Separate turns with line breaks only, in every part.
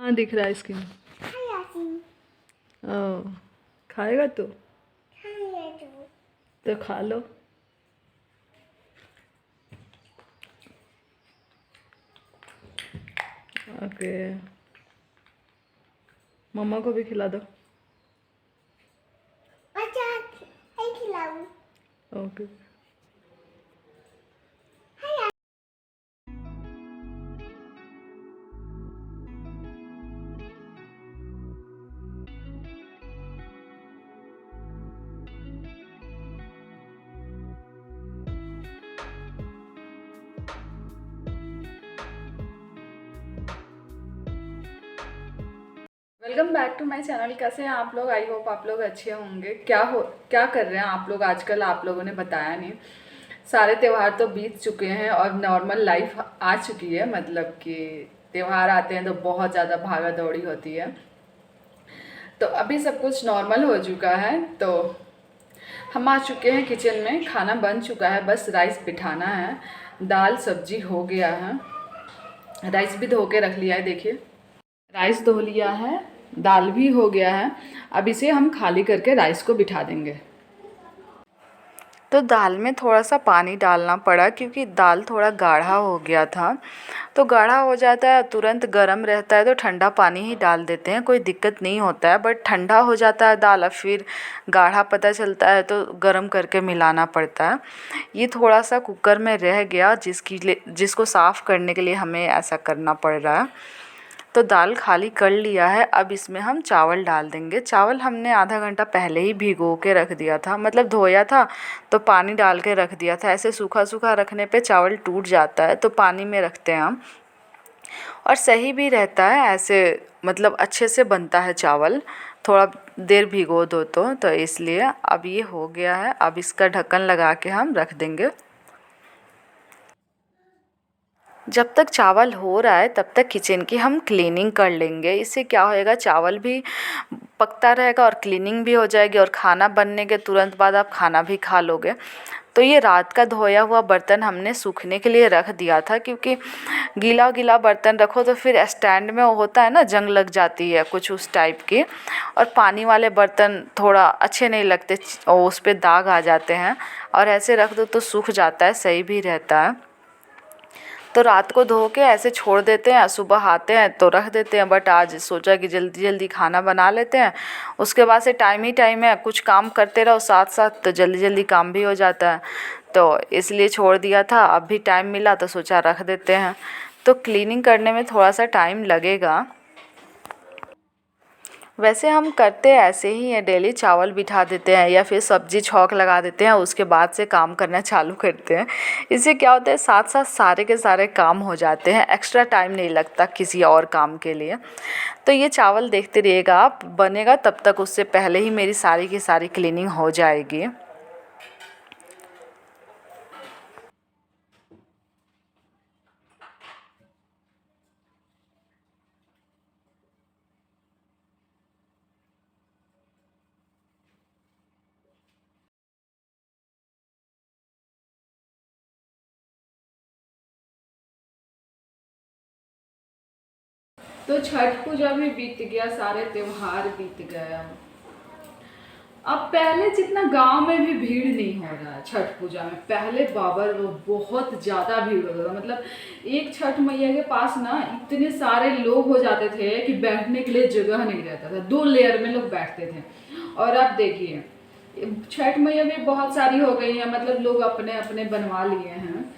हाँ दिख रहा है स्किन। ओह, खाएगा तो खा लो। ओके, मम्मा को भी खिला दो। Okay. Welcome back to my channel. कैसे हैं आप लोग? आई होप आप लोग अच्छे होंगे। क्या कर रहे हैं आप लोग आजकल? आप लोगों ने बताया नहीं। सारे त्यौहार तो बीत चुके हैं और नॉर्मल लाइफ आ चुकी है। मतलब कि त्यौहार आते हैं तो बहुत ज़्यादा भागा दौड़ी होती है। तो अभी सब कुछ नॉर्मल हो चुका है। तो हम आ चुके हैं किचन में। खाना बन चुका है, बस राइस बिठाना है। दाल सब्जी हो गया है, राइस भी धो के रख लिया है। देखिए, राइस धो लिया है, दाल भी हो गया है। अब इसे हम खाली करके राइस को बिठा देंगे। तो दाल में थोड़ा सा पानी डालना पड़ा क्योंकि दाल थोड़ा गाढ़ा हो गया था। तो गाढ़ा हो जाता है, तुरंत गर्म रहता है तो ठंडा पानी ही डाल देते हैं, कोई दिक्कत नहीं होता है। बट ठंडा हो जाता है दाल, अब फिर गाढ़ा पता चलता है तो गर्म करके मिलाना पड़ता है। ये थोड़ा सा कुकर में रह गया जिसको साफ़ करने के लिए हमें ऐसा करना पड़ रहा है। तो दाल खाली कर लिया है। अब इसमें हम चावल डाल देंगे। चावल हमने आधा घंटा पहले ही भिगो के रख दिया था, मतलब धोया था तो पानी डाल के रख दिया था। ऐसे सूखा सूखा रखने पे चावल टूट जाता है, तो पानी में रखते हैं हम, और सही भी रहता है ऐसे। मतलब अच्छे से बनता है चावल, थोड़ा देर भिगो दो तो इसलिए। अब ये हो गया है, अब इसका ढक्कन लगा के हम रख देंगे। जब तक चावल हो रहा है तब तक किचन की हम क्लीनिंग कर लेंगे। इससे क्या होएगा, चावल भी पकता रहेगा और क्लीनिंग भी हो जाएगी, और खाना बनने के तुरंत बाद आप खाना भी खा लोगे। तो ये रात का धोया हुआ बर्तन हमने सूखने के लिए रख दिया था, क्योंकि गीला गीला बर्तन रखो तो फिर स्टैंड में वो होता है ना, जंग लग जाती है कुछ उस टाइप की। और पानी वाले बर्तन थोड़ा अच्छे नहीं लगते और उस पर दाग आ जाते हैं। और ऐसे रख दो तो सूख जाता है, सही भी रहता है। तो रात को धो के ऐसे छोड़ देते हैं, सुबह आते हैं तो रख देते हैं। बट आज सोचा कि जल्दी जल्दी खाना बना लेते हैं, उसके बाद से टाइम ही टाइम है, कुछ काम करते रहो साथ साथ तो जल्दी जल्दी काम भी हो जाता है। तो इसलिए छोड़ दिया था, अब भी टाइम मिला तो सोचा रख देते हैं। तो क्लीनिंग करने में थोड़ा सा टाइम लगेगा। वैसे हम करते ऐसे ही हैं, डेली चावल बिठा देते हैं या फिर सब्जी छौंक लगा देते हैं, उसके बाद से काम करना चालू करते हैं। इससे क्या होता है, साथ साथ सारे के सारे काम हो जाते हैं, एक्स्ट्रा टाइम नहीं लगता किसी और काम के लिए। तो ये चावल देखते रहिएगा आप, बनेगा तब तक उससे पहले ही मेरी सारी की सारी क्लीनिंग हो जाएगी। तो छठ पूजा भी बीत गया, सारे त्योहार बीत गया। अब पहले जितना गांव में भी भीड़ नहीं हो रहा है छठ पूजा में। पहले बाबर वो बहुत ज़्यादा भीड़ होता था। मतलब एक छठ मैया के पास ना इतने सारे लोग हो जाते थे कि बैठने के लिए जगह नहीं रहता था, 2 लेयर में लोग बैठते थे। और अब देखिए, छठ मैया भी बहुत सारी हो गई है, मतलब लोग अपने अपने बनवा लिए हैं।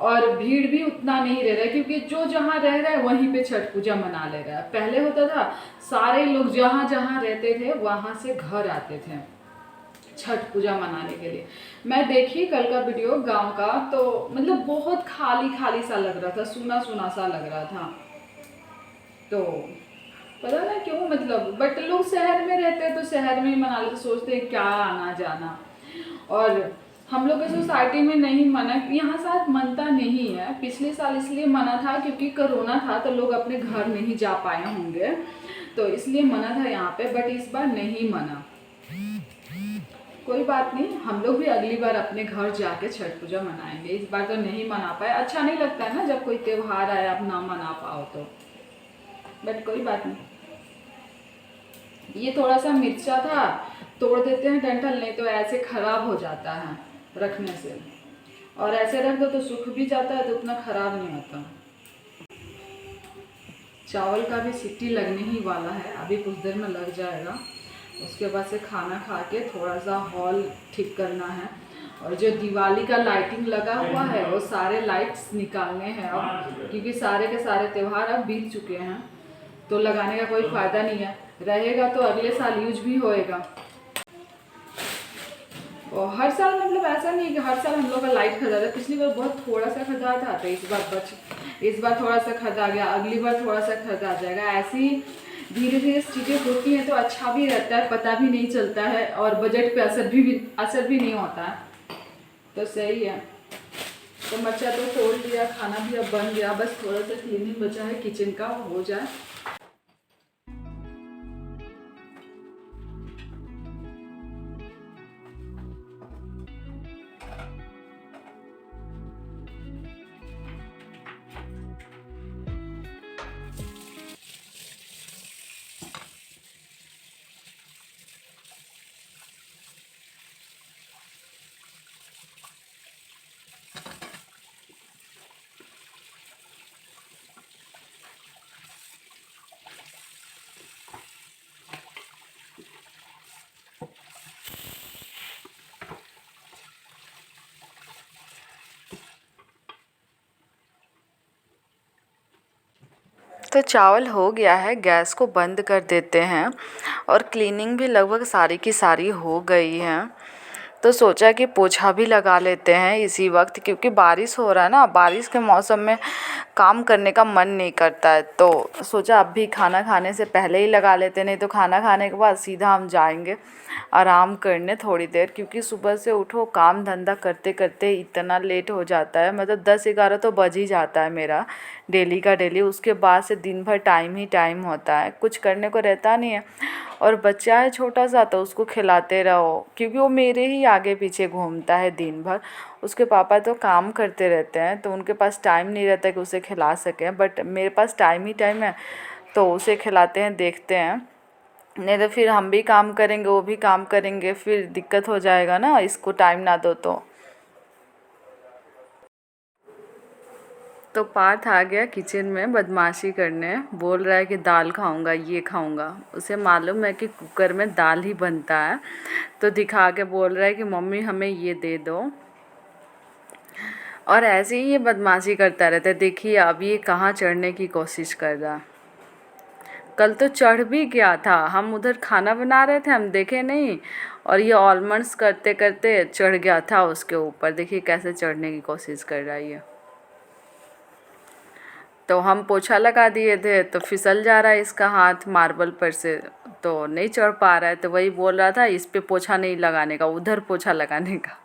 और भीड़ भी उतना नहीं रह रहा है, क्योंकि जो जहाँ रह रहा है वहीं पे छठ पूजा मना ले रहा है। पहले होता था सारे लोग जहाँ जहाँ रहते थे वहाँ से घर आते थे छठ पूजा मनाने के लिए। मैं देखी कल का वीडियो गांव का, तो मतलब बहुत खाली खाली सा लग रहा था, सूना सूना सा लग रहा था। तो पता ना क्यों, मतलब बट लोग शहर में रहते हैं तो शहर में ही मना लेते, सोचते हैं क्या आना जाना। और हम लोग के सोसाइटी में नहीं मना, यहाँ साथ मनता नहीं है। पिछले साल इसलिए मना था क्योंकि कोरोना था, तो लोग अपने घर नहीं जा पाए होंगे, तो इसलिए मना था यहाँ पे। बट इस बार नहीं मना। कोई बात नहीं, हम लोग भी अगली बार अपने घर जाके छठ पूजा मनाएंगे। इस बार तो नहीं मना पाए, अच्छा नहीं लगता है ना जब कोई त्योहार आए आप ना मना पाओ तो। बट कोई बात नहीं। ये थोड़ा सा मिर्चा था, तोड़ देते हैं डंठल, नहीं तो ऐसे खराब हो जाता है रखने से, और ऐसे रख दो तो सूख भी जाता है तो उतना खराब नहीं होता। चावल का भी सीटी लगने ही वाला है, अभी कुछ देर में लग जाएगा। उसके बाद से खाना खा के थोड़ा सा हॉल ठीक करना है, और जो दिवाली का लाइटिंग लगा हुआ है वो सारे लाइट्स निकालने हैं अब, क्योंकि सारे के सारे त्यौहार अब बीत चुके हैं, तो लगाने का कोई फ़ायदा नहीं है। रहेगा तो अगले साल यूज भी होएगा। और हर साल मतलब ऐसा नहीं है कि हर साल हम लोग का लाइट खरीदा था। पिछली बार बहुत थोड़ा सा खरीदा था, तो इस बार थोड़ा सा खरीदा गया, अगली बार थोड़ा सा खरीदा जाएगा। ऐसे ही धीरे धीरे चीज़ें होती हैं तो अच्छा भी रहता है, पता भी नहीं चलता है, और बजट पे असर भी नहीं होता है, तो सही है। तो मर्चा तो तोड़ लिया, खाना भी अब बन गया, बस थोड़ा सा क्लीनिंग बचा है किचन का, हो जाए। तो चावल हो गया है, गैस को बंद कर देते हैं, और क्लीनिंग भी लगभग सारी की सारी हो गई है। तो सोचा कि पोछा भी लगा लेते हैं इसी वक्त, क्योंकि बारिश हो रहा है ना, बारिश के मौसम में काम करने का मन नहीं करता है, तो सोचा अब भी खाना खाने से पहले ही लगा लेते, नहीं तो खाना खाने के बाद सीधा हम जाएंगे आराम करने थोड़ी देर, क्योंकि सुबह से उठो काम धंधा करते करते इतना लेट हो जाता है, मतलब 10-11 तो बज ही जाता है मेरा डेली का डेली। उसके बाद से दिन भर टाइम ही टाइम होता है, कुछ करने को रहता नहीं है। और बच्चा है छोटा सा, तो उसको खिलाते रहो, क्योंकि वो मेरे ही आगे पीछे घूमता है दिन भर। उसके पापा तो काम करते रहते हैं, तो उनके पास टाइम नहीं रहता कि उसे खिला सकें, बट मेरे पास टाइम ही टाइम है, तो उसे खिलाते हैं, देखते हैं। नहीं तो फिर हम भी काम करेंगे, वो भी काम करेंगे, फिर दिक्कत हो जाएगा ना, इसको टाइम ना दो तो पार्थ आ गया किचन में बदमाशी करने, बोल रहा है कि दाल खाऊंगा, ये खाऊंगा। उसे मालूम है कि कुकर में दाल ही बनता है, तो दिखा के बोल रहा है कि मम्मी हमें ये दे दो। और ऐसे ही ये बदमाशी करता रहता है। देखिए अब ये कहाँ चढ़ने की कोशिश कर रहा। कल तो चढ़ भी गया था, हम उधर खाना बना रहे थे, हम देखे नहीं, और ये ऑलमंड्स करते करते चढ़ गया था उसके ऊपर। देखिए कैसे चढ़ने की कोशिश कर रहा है ये। तो हम पोछा लगा दिए थे, तो फिसल जा रहा है इसका हाथ मार्बल पर से, तो नहीं चढ़ पा रहा है। तो वही बोल रहा था इस पे पोछा नहीं लगाने का, उधर पोछा लगाने का।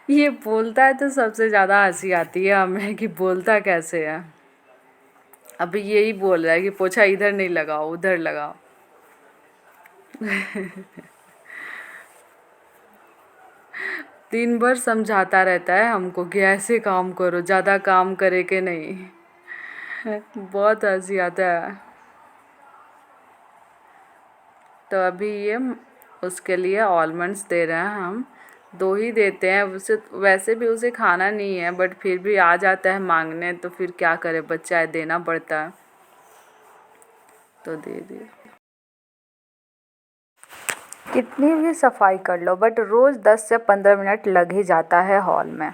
ये बोलता है तो सबसे ज़्यादा हंसी आती है हमें कि बोलता कैसे है। अभी यही बोल रहा है कि पोछा इधर नहीं लगाओ, उधर लगाओ। दिन भर समझाता रहता है हमको कि ऐसे काम करो, ज़्यादा काम करे के नहीं। बहुत हंसी आता है। तो अभी ये उसके लिए आलमंड्स दे रहे हैं हम, 2 ही देते हैं उसे, वैसे भी उसे खाना नहीं है, बट फिर भी आ जाता है मांगने, तो फिर क्या करे, बच्चा है, देना पड़ता है, तो दे दिए। कितनी भी सफाई कर लो, बट रोज़ 10 से 15 मिनट लग ही जाता है हॉल में।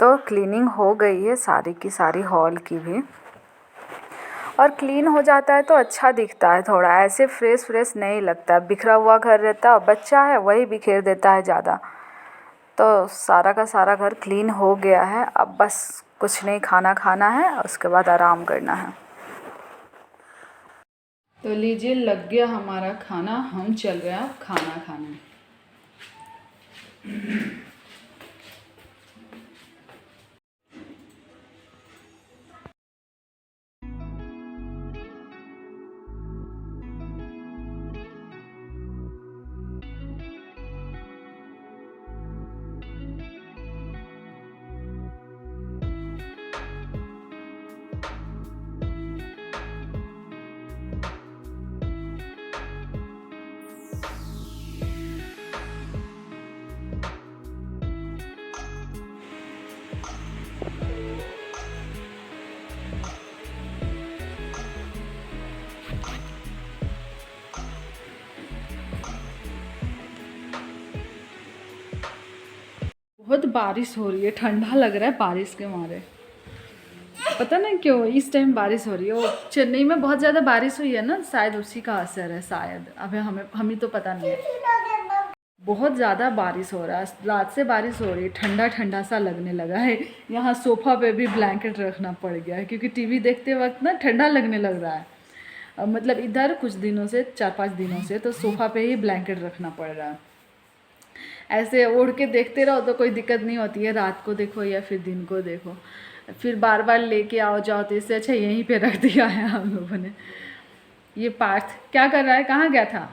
तो क्लीनिंग हो गई है सारी की सारी हॉल की भी, और क्लीन हो जाता है तो अच्छा दिखता है, थोड़ा ऐसे फ्रेश फ्रेश नहीं लगता। बिखरा हुआ घर रहता है, और बच्चा है वही बिखेर देता है ज़्यादा। तो सारा का सारा घर क्लीन हो गया है, अब बस कुछ नहीं, खाना खाना है, उसके बाद आराम करना है। तो लीजिए लग गया हमारा खाना, हम चल रहे हैं अब खाना खाने। बहुत बारिश हो रही है, ठंडा लग रहा है बारिश के मारे। पता नहीं क्यों इस टाइम बारिश हो रही है। वो चेन्नई में बहुत ज़्यादा बारिश हुई है ना, शायद उसी का असर है शायद। अभी हमें तो पता नहीं है। बहुत ज़्यादा बारिश हो रहा है, रात से बारिश हो रही है, ठंडा ठंडा सा लगने लगा है। यहाँ सोफ़ा पे भी ब्लैंकेट रखना पड़ गया है क्योंकि टीवी देखते वक्त ना ठंडा लगने लग रहा है। मतलब इधर कुछ दिनों से 4-5 दिनों से तो सोफ़ा पे ही ब्लैंकेट रखना पड़ रहा है। ऐसे ओढ़ के देखते रहो तो कोई दिक्कत नहीं होती है, रात को देखो या फिर दिन को देखो। फिर बार बार लेके आओ जाओ, तो इससे अच्छा यहीं पे रख दिया है हम लोगों ने। ये पार्थ क्या कर रहा है, कहाँ गया था?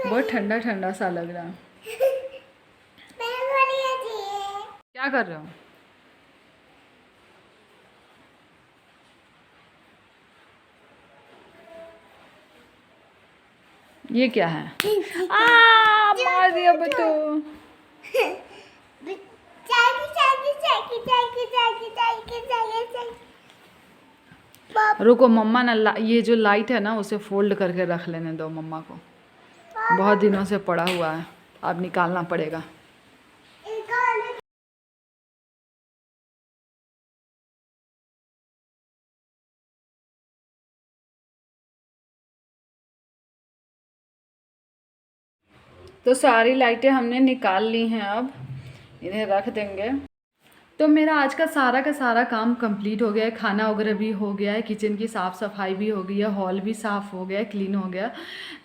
बहुत ठंडा ठंडा सा लग रहा है। क्या कर रहे हो? ये क्या है? मार दिया बेटो। रुको मम्मा ना, ये जो लाइट है ना उसे फोल्ड करके रख लेने दो मम्मा को। बहुत दिनों से पड़ा हुआ है, अब निकालना पड़ेगा। तो सारी लाइटें हमने निकाल ली हैं, अब इन्हें रख देंगे। तो मेरा आज का सारा काम कंप्लीट हो गया है। खाना वगैरह भी हो गया है, किचन की साफ़ सफाई भी हो गई है, हॉल भी साफ़ हो गया है, क्लीन हो गया।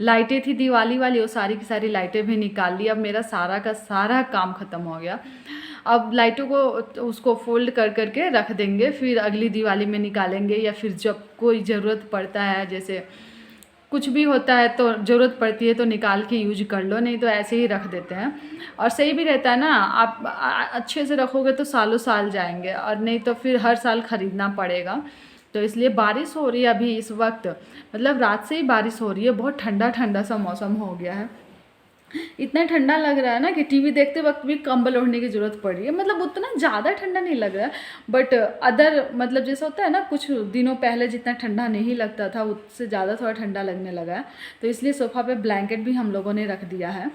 लाइटें थी दिवाली वाली, वो सारी की सारी लाइटें भी निकाल ली। अब मेरा सारा काम ख़त्म हो गया। अब लाइटों को उसको फोल्ड कर करके रख देंगे, फिर अगली दिवाली में निकालेंगे, या फिर जब कोई ज़रूरत पड़ता है, जैसे कुछ भी होता है तो ज़रूरत पड़ती है तो निकाल के यूज कर लो, नहीं तो ऐसे ही रख देते हैं। और सही भी रहता है ना, आप अच्छे से रखोगे तो सालों साल जाएंगे, और नहीं तो फिर हर साल ख़रीदना पड़ेगा। तो इसलिए बारिश हो रही है अभी इस वक्त, मतलब रात से ही बारिश हो रही है। बहुत ठंडा ठंडा सा मौसम हो गया है। इतना ठंडा लग रहा है ना कि टीवी देखते वक्त भी कंबल ओढ़ने की ज़रूरत पड़ रही है। मतलब उतना ज़्यादा ठंडा नहीं लग रहा है, बट अदर मतलब जैसा होता है ना, कुछ दिनों पहले जितना ठंडा नहीं लगता था उससे ज़्यादा थोड़ा ठंडा लगने लगा है। तो इसलिए सोफ़ा पे ब्लैंकेट भी हम लोगों ने रख दिया है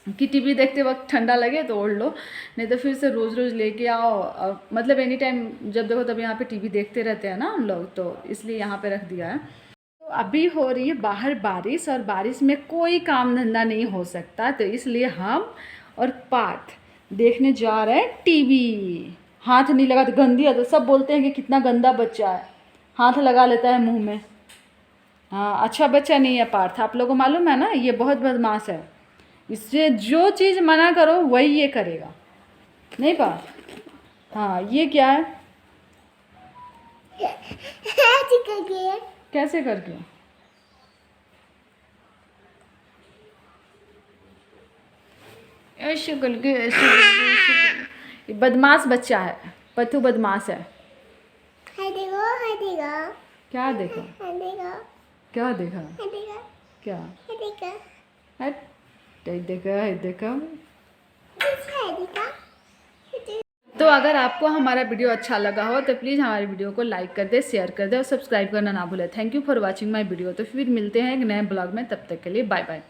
कि टीवी देखते वक्त ठंडा लगे तो ओढ़ लो, नहीं तो फिर से रोज़ रोज़ लेके आओ। और मतलब एनी टाइम जब देखो तब यहाँ पे टीवी देखते रहते हैं ना हम लोग, तो इसलिए यहाँ पे रख दिया है। तो अभी हो रही है बाहर बारिश, और बारिश में कोई काम धंधा नहीं हो सकता, तो इसलिए हम और पार्थ देखने जा रहे हैं टीवी। हाथ नहीं लगा तो गंदी है, तो सब बोलते हैं कि कितना गंदा बच्चा है, हाथ लगा लेता है मुंह में। हाँ, अच्छा बच्चा नहीं है पार्थ, आप लोगों को मालूम है ना, ये बहुत बदमाश है। इससे जो चीज़ मना करो वही ये करेगा, नहीं पार्थ? हाँ, ये क्या है? कैसे करके? ऐसे करके, ऐसे करके, ऐसे करके। ये बदमाश बच्चा है, पत्तू बदमाश है।
हाय देखो, हाय देखो।
क्या देखो?
हाय देखो,
क्या देखा?
हाय देखो,
क्या?
हाय देखो।
हट, देखा है देखा।
हाय देखो।
तो अगर आपको हमारा वीडियो अच्छा लगा हो तो प्लीज़ हमारे वीडियो को लाइक कर दे, शेयर कर दे और सब्सक्राइब करना ना भूलें। Thank you for watching my video. तो फिर मिलते हैं एक नए ब्लॉग में, तब तक के लिए बाय बाय।